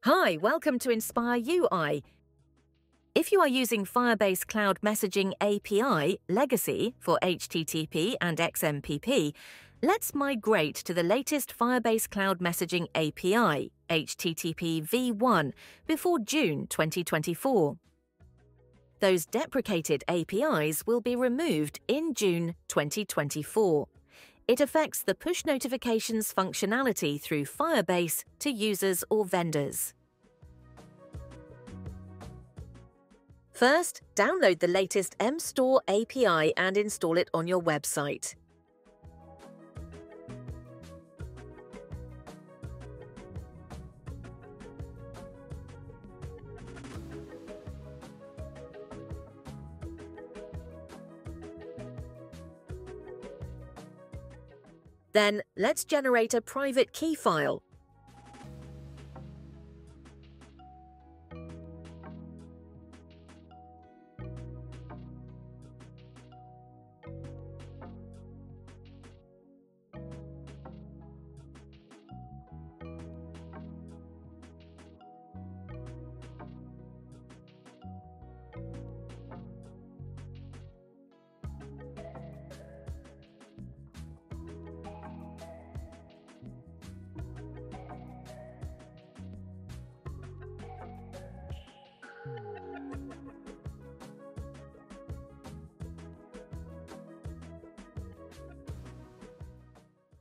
Hi, welcome to inspireui. If you are using Firebase Cloud Messaging API Legacy for HTTP and XMPP, let's migrate to the latest Firebase Cloud Messaging API, HTTP v1, before June 2024. Those deprecated APIs will be removed in June 2024. It affects the push notifications functionality through Firebase to users or vendors. First, download the latest MStore API and install it on your website. Then, let's generate a private key file.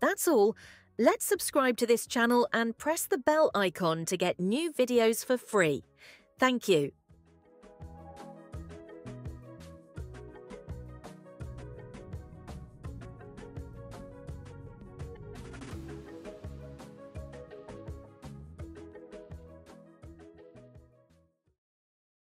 That's all. Let's subscribe to this channel and press the bell icon to get new videos for free. Thank you.